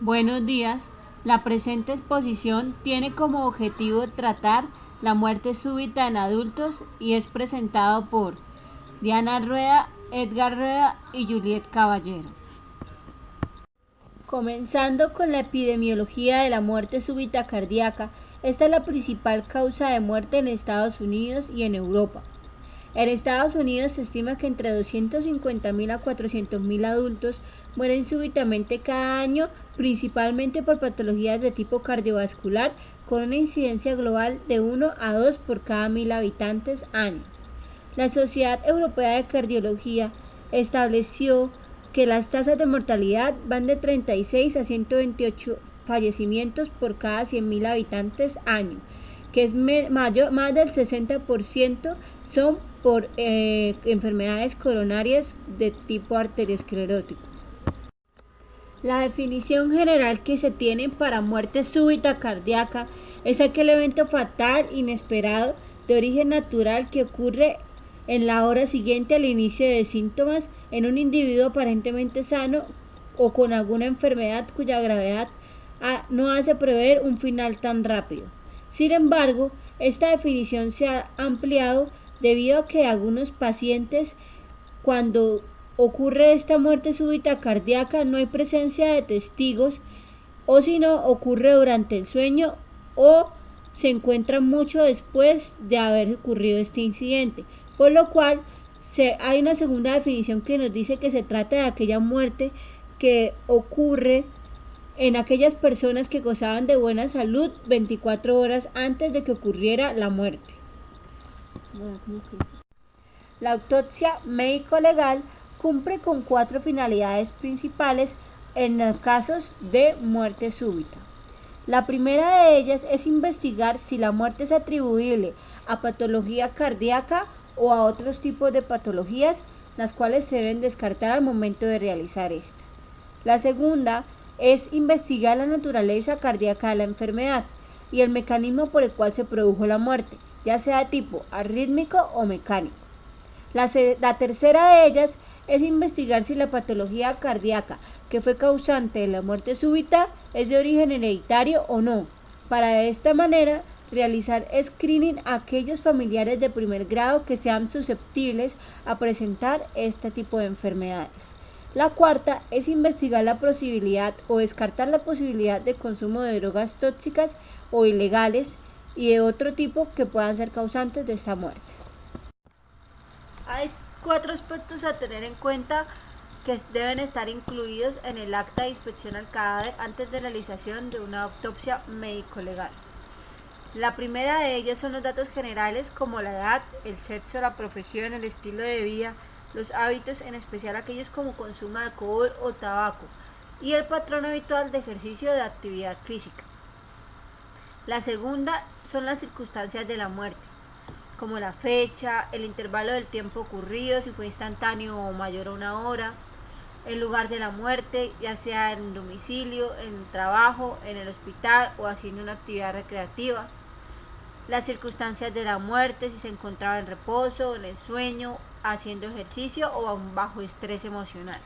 Buenos días. La presente exposición tiene como objetivo tratar la muerte súbita en adultos y es presentado por Diana Rueda, Edgar Rueda y Juliet Caballero. Comenzando con la epidemiología de la muerte súbita cardíaca, esta es la principal causa de muerte en Estados Unidos y en Europa. En Estados Unidos se estima que entre 250.000 a 400.000 adultos mueren súbitamente cada año, principalmente por patologías de tipo cardiovascular, con una incidencia global de 1 a 2 por cada 1.000 habitantes año. La Sociedad Europea de Cardiología estableció que las tasas de mortalidad van de 36 a 128 fallecimientos por cada 100.000 habitantes año, que es más del 60% son por enfermedades coronarias de tipo arteriosclerótico. La definición general que se tiene para muerte súbita cardíaca es aquel evento fatal, inesperado, de origen natural que ocurre en la hora siguiente al inicio de síntomas en un individuo aparentemente sano o con alguna enfermedad cuya gravedad no hace prever un final tan rápido. Sin embargo, esta definición se ha ampliado debido a que algunos pacientes, cuando ocurre esta muerte súbita cardíaca, no hay presencia de testigos, o si no, ocurre durante el sueño o se encuentra mucho después de haber ocurrido este incidente, por lo cual hay una segunda definición que nos dice que se trata de aquella muerte que ocurre en aquellas personas que gozaban de buena salud 24 horas antes de que ocurriera la muerte. La autopsia médico-legal cumple con 4 finalidades principales en los casos de muerte súbita. La primera de ellas es investigar si la muerte es atribuible a patología cardíaca o a otros tipos de patologías, las cuales se deben descartar al momento de realizar esta. La segunda es investigar la naturaleza cardíaca de la enfermedad y el mecanismo por el cual se produjo la muerte, ya sea de tipo arrítmico o mecánico. La tercera de ellas es investigar si la patología cardíaca que fue causante de la muerte súbita es de origen hereditario o no, para de esta manera realizar screening a aquellos familiares de primer grado que sean susceptibles a presentar este tipo de enfermedades. La cuarta es investigar la posibilidad o descartar la posibilidad de consumo de drogas tóxicas o ilegales y de otro tipo que puedan ser causantes de esta muerte. Hay 4 aspectos a tener en cuenta que deben estar incluidos en el acta de inspección al cadáver antes de la realización de una autopsia médico-legal. La primera de ellas son los datos generales como la edad, el sexo, la profesión, el estilo de vida, los hábitos, en especial aquellos como consumo de alcohol o tabaco, y el patrón habitual de ejercicio de actividad física. La segunda son las circunstancias de la muerte, como la fecha, el intervalo del tiempo ocurrido, si fue instantáneo o mayor a 1 hora, el lugar de la muerte, ya sea en el domicilio, en el trabajo, en el hospital o haciendo una actividad recreativa. Las circunstancias de la muerte, si se encontraba en reposo, en el sueño, haciendo ejercicio o aún bajo estrés emocional.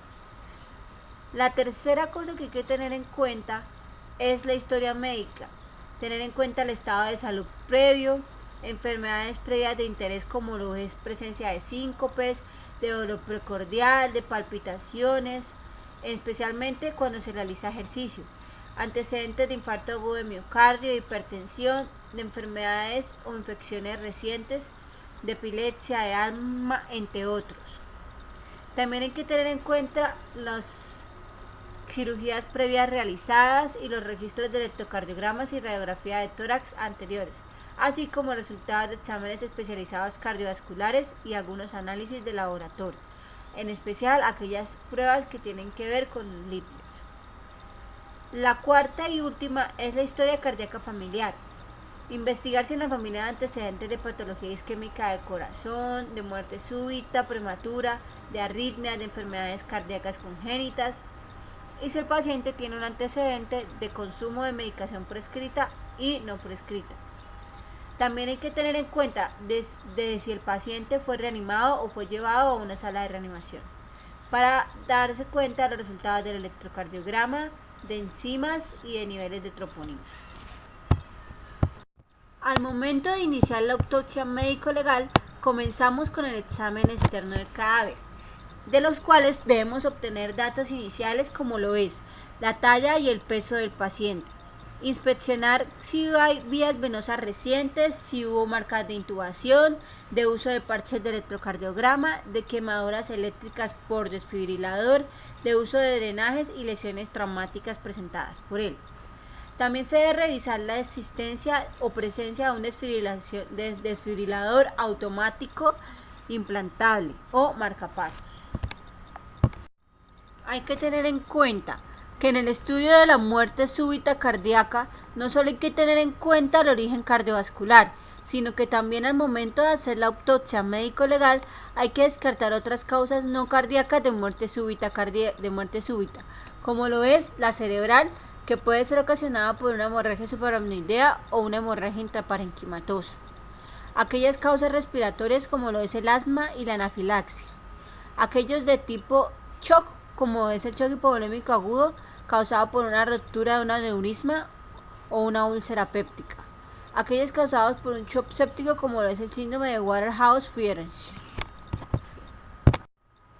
La tercera cosa que hay que tener en cuenta es la historia médica. Tener en cuenta el estado de salud previo, enfermedades previas de interés como lo es presencia de síncopes, de dolor precordial, de palpitaciones, especialmente cuando se realiza ejercicio, antecedentes de infarto agudo de miocardio, de hipertensión, de enfermedades o infecciones recientes, de epilepsia, de asma, entre otros. También hay que tener en cuenta las cirugías previas realizadas y los registros de electrocardiogramas y radiografía de tórax anteriores, así como resultados de exámenes especializados cardiovasculares y algunos análisis de laboratorio, en especial aquellas pruebas que tienen que ver con lípidos. La cuarta y última es la historia cardíaca familiar. Investigar si en la familia hay antecedentes de patología isquémica del corazón, de muerte súbita, prematura, de arritmias, de enfermedades cardíacas congénitas, y si el paciente tiene un antecedente de consumo de medicación prescrita y no prescrita. También hay que tener en cuenta de si el paciente fue reanimado o fue llevado a una sala de reanimación, para darse cuenta de los resultados del electrocardiograma, de enzimas y de niveles de troponinas. Al momento de iniciar la autopsia médico-legal, comenzamos con el examen externo del cadáver, de los cuales debemos obtener datos iniciales como lo es la talla y el peso del paciente. Inspeccionar si hay vías venosas recientes, si hubo marcas de intubación, de uso de parches de electrocardiograma, de quemaduras eléctricas por desfibrilador, de uso de drenajes y lesiones traumáticas presentadas por él. También se debe revisar la existencia o presencia de un desfibrilador automático implantable o marcapasos. Hay que tener en cuenta que en el estudio de la muerte súbita cardíaca no solo hay que tener en cuenta el origen cardiovascular, sino que también al momento de hacer la autopsia médico-legal hay que descartar otras causas no cardíacas de muerte súbita, como lo es la cerebral, que puede ser ocasionada por una hemorragia subaracnoidea o una hemorragia intraparenquimatosa. Aquellas causas respiratorias como lo es el asma y la anafilaxia. Aquellos de tipo shock, como es el shock hipovolémico agudo causado por una ruptura de un aneurisma o una úlcera péptica. Aquellos causados por un shock séptico, como lo es el síndrome de Waterhouse-Friderichsen.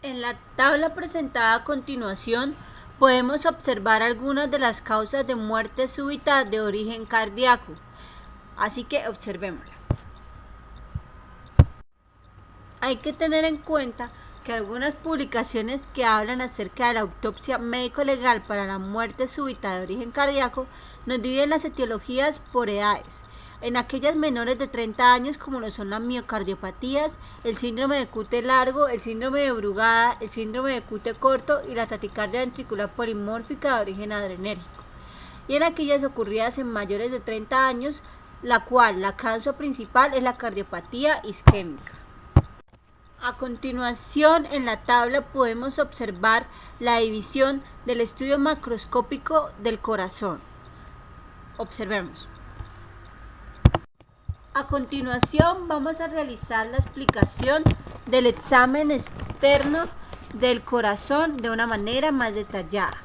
En la tabla presentada a continuación podemos observar algunas de las causas de muerte súbita de origen cardíaco, así que observémosla. Hay que tener en cuenta que algunas publicaciones que hablan acerca de la autopsia médico-legal para la muerte súbita de origen cardíaco nos dividen las etiologías por edades. En aquellas menores de 30 años, como lo son las miocardiopatías, el síndrome de Cute largo, el síndrome de Brugada, el síndrome de Cute corto y la taticardia ventricular polimórfica de origen adrenérgico. Y en aquellas ocurridas en mayores de 30 años, la cual la causa principal es la cardiopatía isquémica. A continuación, en la tabla podemos observar la división del estudio macroscópico del corazón. Observemos. A continuación, vamos a realizar la explicación del examen externo del corazón de una manera más detallada.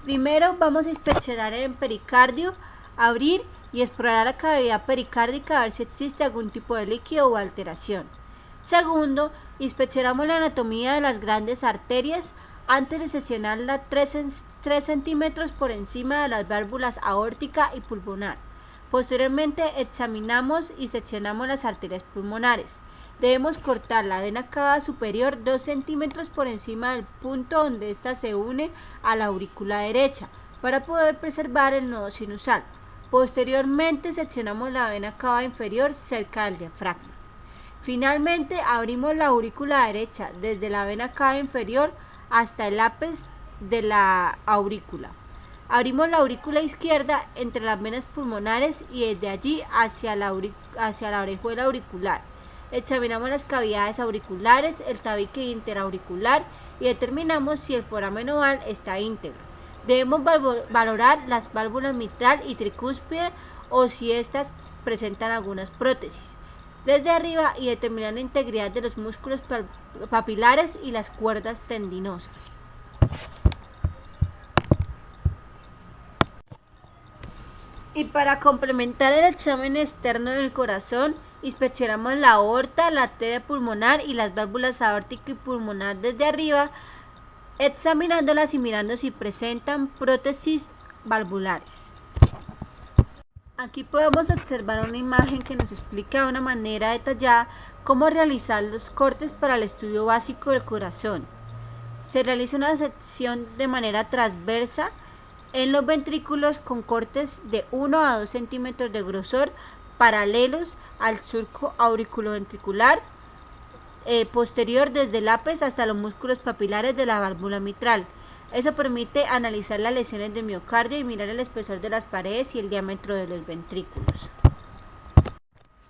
Primero, vamos a inspeccionar el pericardio, abrir y explorar la cavidad pericárdica a ver si existe algún tipo de líquido o alteración. Segundo, inspeccionamos la anatomía de las grandes arterias antes de seccionarla 3 centímetros por encima de las válvulas aórtica y pulmonar. Posteriormente, examinamos y seccionamos las arterias pulmonares. Debemos cortar la vena cava superior 2 centímetros por encima del punto donde ésta se une a la aurícula derecha para poder preservar el nodo sinusal. Posteriormente, seccionamos la vena cava inferior cerca del diafragma. Finalmente, abrimos la aurícula derecha desde la vena cava inferior hasta el ápice de la aurícula. Abrimos la aurícula izquierda entre las venas pulmonares y desde allí hacia la orejuela auricular. Examinamos las cavidades auriculares, el tabique interauricular y determinamos si el foramen oval está íntegro. Debemos valorar las válvulas mitral y tricúspide o si éstas presentan algunas prótesis desde arriba y determinar la integridad de los músculos papilares y las cuerdas tendinosas. Y para complementar el examen externo del corazón, inspeccionamos la aorta, la arteria pulmonar y las válvulas aórtica y pulmonar desde arriba, examinándolas y mirando si presentan prótesis valvulares. Aquí podemos observar una imagen que nos explica de una manera detallada cómo realizar los cortes para el estudio básico del corazón. Se realiza una sección de manera transversa en los ventrículos con cortes de 1 a 2 centímetros de grosor paralelos al surco auriculoventricular posterior desde el ápice hasta los músculos papilares de la válvula mitral. Eso permite analizar las lesiones de miocardio y mirar el espesor de las paredes y el diámetro de los ventrículos.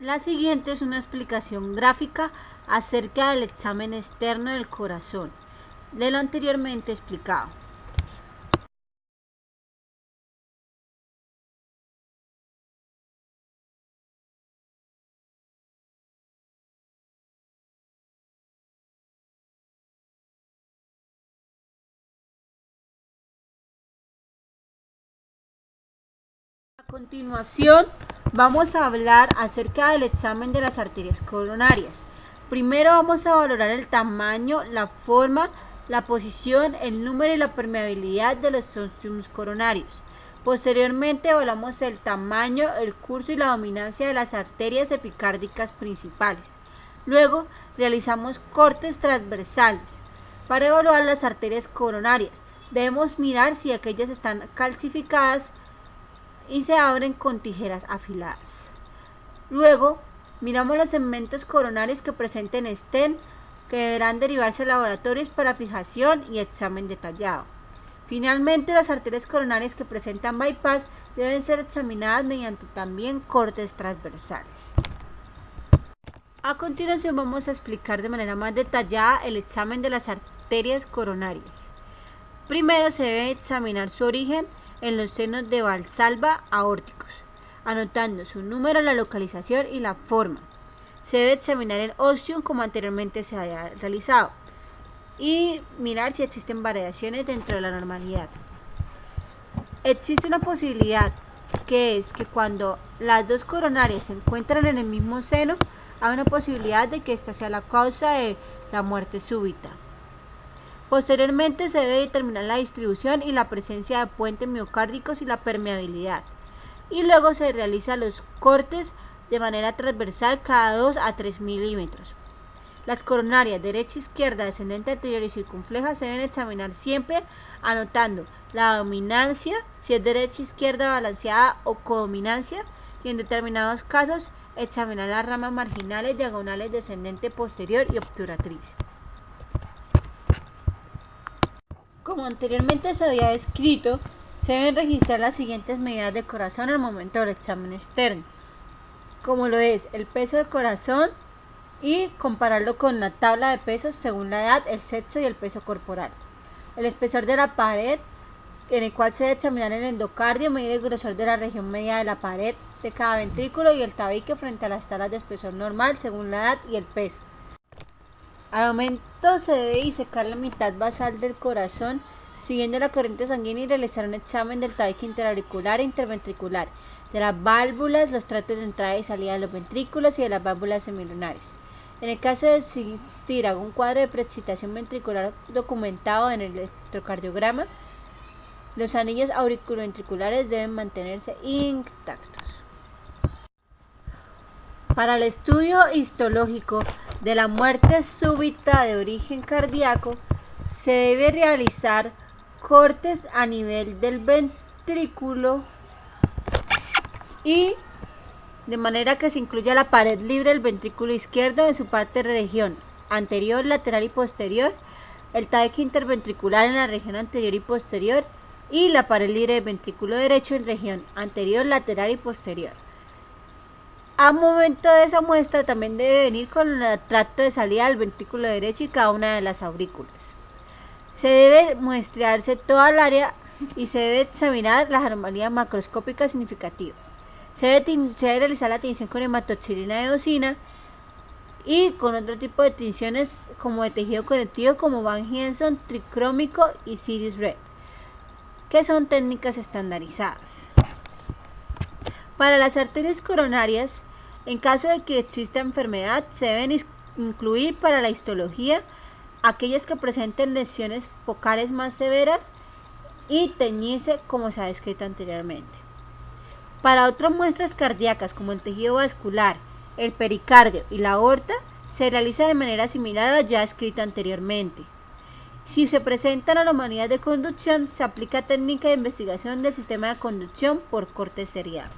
La siguiente es una explicación gráfica acerca del examen externo del corazón, de lo anteriormente explicado. A continuación, vamos a hablar acerca del examen de las arterias coronarias. Primero vamos a valorar el tamaño, la forma, la posición, el número y la permeabilidad de los ostiums coronarios. Posteriormente evaluamos el tamaño, el curso y la dominancia de las arterias epicárdicas principales. Luego realizamos cortes transversales. Para evaluar las arterias coronarias, debemos mirar si aquellas están calcificadas y se abren con tijeras afiladas. Luego, miramos los segmentos coronarios que presenten stent, que deberán derivarse a laboratorios para fijación y examen detallado. Finalmente, las arterias coronarias que presentan bypass deben ser examinadas mediante también cortes transversales. A continuación vamos a explicar de manera más detallada el examen de las arterias coronarias. Primero se debe examinar su origen en los senos de Valsalva aórticos, anotando su número, la localización y la forma. Se debe examinar el ostium como anteriormente se había realizado y mirar si existen variaciones dentro de la normalidad. Existe una posibilidad, que es que cuando las dos coronarias se encuentran en el mismo seno, hay una posibilidad de que esta sea la causa de la muerte súbita. Posteriormente se debe determinar la distribución y la presencia de puentes miocárdicos y la permeabilidad. Y luego se realizan los cortes de manera transversal cada 2 a 3 milímetros. Las coronarias derecha, izquierda, descendente, anterior y circunfleja se deben examinar siempre anotando la dominancia, si es derecha, izquierda, balanceada o codominancia, y en determinados casos examinar las ramas marginales, diagonales, descendente, posterior y obturatriz. Como anteriormente se había descrito, se deben registrar las siguientes medidas de corazón al momento del examen externo, como lo es el peso del corazón y compararlo con la tabla de pesos según la edad, el sexo y el peso corporal. El espesor de la pared, en el cual se debe examinar el endocardio, medir el grosor de la región media de la pared de cada ventrículo y el tabique frente a las tablas de espesor normal según la edad y el peso. Al momento se debe disecar la mitad basal del corazón siguiendo la corriente sanguínea y realizar un examen del tabique interauricular e interventricular, de las válvulas, los tractos de entrada y salida de los ventrículos y de las válvulas semilunares. En el caso de existir algún cuadro de preexcitación ventricular documentado en el electrocardiograma, los anillos auriculoventriculares deben mantenerse intactos. Para el estudio histológico de la muerte súbita de origen cardíaco, se debe realizar cortes a nivel del ventrículo y de manera que se incluya la pared libre del ventrículo izquierdo en su parte de región anterior, lateral y posterior, el tabique interventricular en la región anterior y posterior y la pared libre del ventrículo derecho en región anterior, lateral y posterior. A momento de esa muestra también debe venir con el tracto de salida del ventrículo derecho y cada una de las aurículas. Se debe muestrearse toda el área y se debe examinar las anomalías macroscópicas significativas. Se debe realizar la tinción con hematoxilina de eosina y con otro tipo de tinciones como de tejido conectivo como Van Henson, tricrómico y Sirius Red, que son técnicas estandarizadas. Para las arterias coronarias, en caso de que exista enfermedad, se deben incluir para la histología aquellas que presenten lesiones focales más severas y teñirse como se ha descrito anteriormente. Para otras muestras cardíacas como el tejido vascular, el pericardio y la aorta, se realiza de manera similar a lo ya escrito anteriormente. Si se presentan anomalías de conducción, se aplica técnica de investigación del sistema de conducción por cortes seriados.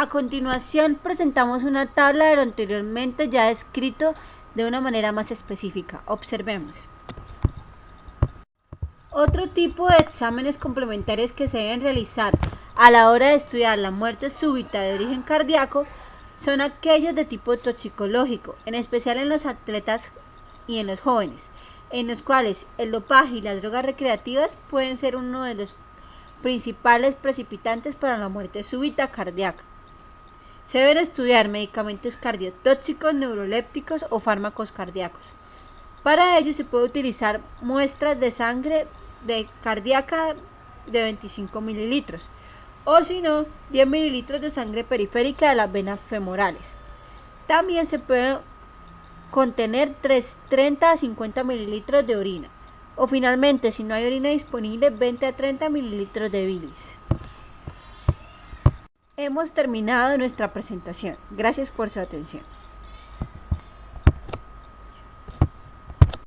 A continuación presentamos una tabla de lo anteriormente ya descrito de una manera más específica. Observemos. Otro tipo de exámenes complementarios que se deben realizar a la hora de estudiar la muerte súbita de origen cardíaco son aquellos de tipo toxicológico, en especial en los atletas y en los jóvenes, en los cuales el dopaje y las drogas recreativas pueden ser uno de los principales precipitantes para la muerte súbita cardíaca. Se deben estudiar medicamentos cardiotóxicos, neurolépticos o fármacos cardíacos. Para ello se puede utilizar muestras de sangre cardíaca de 25 mililitros, o si no, 10 mililitros de sangre periférica de las venas femorales. También se puede contener 30 a 50 mililitros de orina, o finalmente, si no hay orina disponible, 20 a 30 mililitros de bilis. Hemos terminado nuestra presentación. Gracias por su atención.